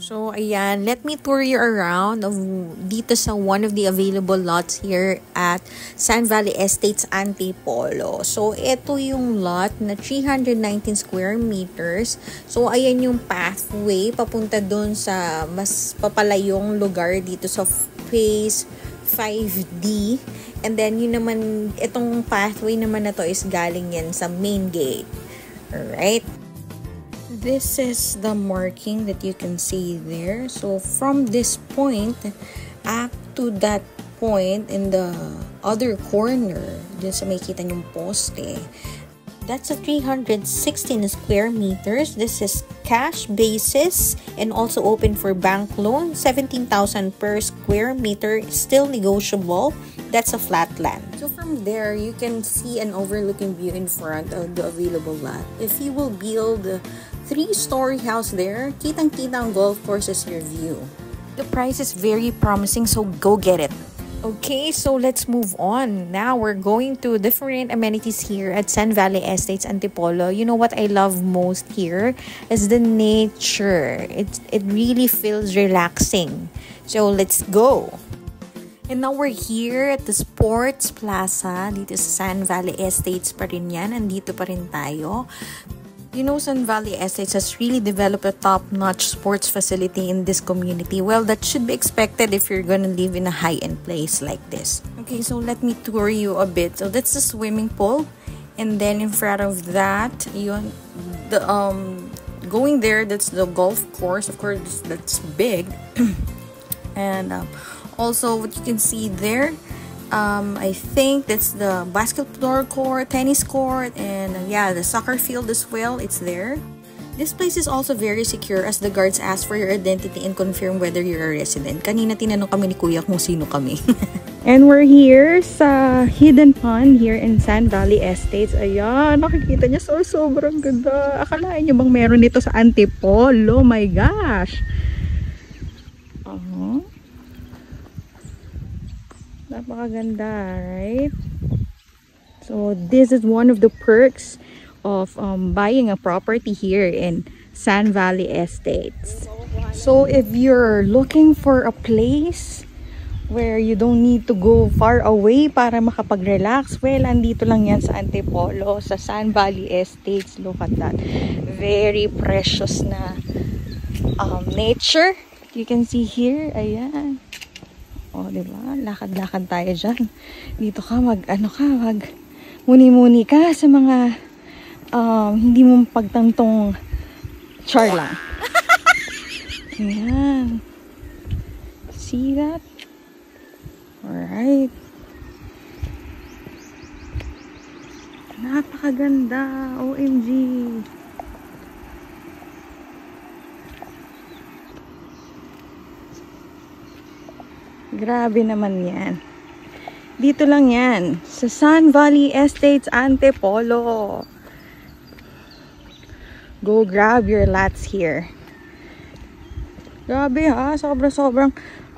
So, ayan, let me tour you around dito sa one of the available lots here at San Valley Estates Antipolo. So, ito yung lot na 319 square meters. So, ayan yung pathway papunta dun sa mas papalayong lugar dito sa phase 5D. And then, yun naman, itong pathway naman na to is galing yan sa main gate. Alright? This is the marking that you can see there. So from this point up to that point in the other corner, dun sa may kita yung poste, that's a 316 square meters. This is cash basis and also open for bank loan. 17,000 per square meter, still negotiable. That's a flat land. So from there, you can see an overlooking view in front of the available lot. If you will build a 3-story house there, kitang-kita ang golf course as your view. The price is very promising, so go get it. Okay, so let's move on. Now we're going to different amenities here at San Valley Estates Antipolo. You know what I love most here is the nature. It really feels relaxing. So let's go. And now we're here at the Sports Plaza. Dito sa San Valley Estates pa rin yan. Andito pa rin tayo. You know, San Valley Estates has really developed a top-notch sports facility in this community. Well, that should be expected if you're gonna live in a high-end place like this. Okay, so let me tour you a bit. So that's the swimming pool. And then in front of that, yun, going there, that's the golf course. Of course, that's big. And also, what you can see there, I think that's the basketball court, tennis court, and yeah, the soccer field as well. It's there. This place is also very secure as the guards ask for your identity and confirm whether you're a resident. Kanina tinanong kami ni Kuya kung sino kami. And we're here sa Hidden Pond here in San Valley Estates. Ayan, nakikita niya, sobrang ganda. Akalain niyo bang meron dito sa Antipolo? Oh my gosh! Napakaganda, right? So this is one of the perks of buying a property here in San Valley Estates. So if you're looking for a place where you don't need to go far away para makapag-relax, well, andito lang yan sa Antipolo, sa San Valley Estates. Look at that. Very precious na nature. You can see here, ayan. O, diba? Lakad-lakad tayo dyan. Dito ka, muni-muni ka sa mga hindi mo pagtantong char lang. Ayan. See that? Alright. Napakaganda. OMG. Grabe naman yan. Dito lang yan. Sa San Valley Estates Antipolo. Go grab your lots here. Grabe ha. Sobrang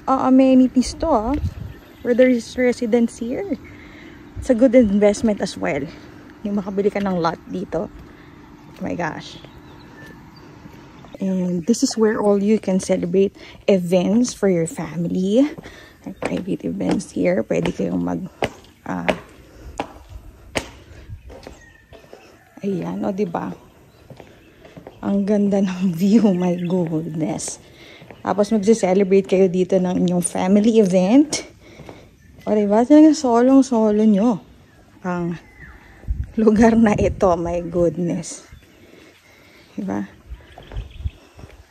amenities to ha. Where there is residents here. It's a good investment as well. Yung makabili ka ng lot dito. Oh my gosh. And this is where all you can celebrate events for your family. Private events here. Pwede kayong ayan, o diba? Ang ganda ng view, my goodness. Tapos magse-celebrate kayo dito ng inyong family event. O diba? Talagang solong-solo nyo ang lugar na ito, my goodness. Diba?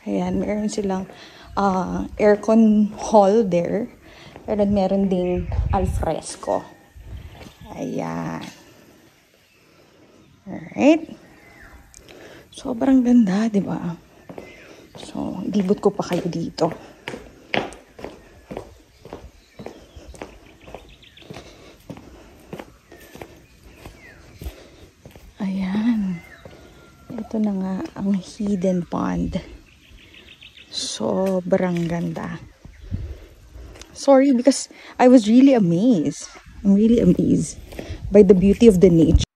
Ayan, meron silang aircon hall there. Pero meron ding alfresco. Ayan. Alright. Sobrang ganda, di ba? So, libot ko pa kayo dito. Ayan. Ito na nga ang Hidden Pond. Sobrang ganda. Sorry because I was really amazed. I'm really amazed by the beauty of the nature.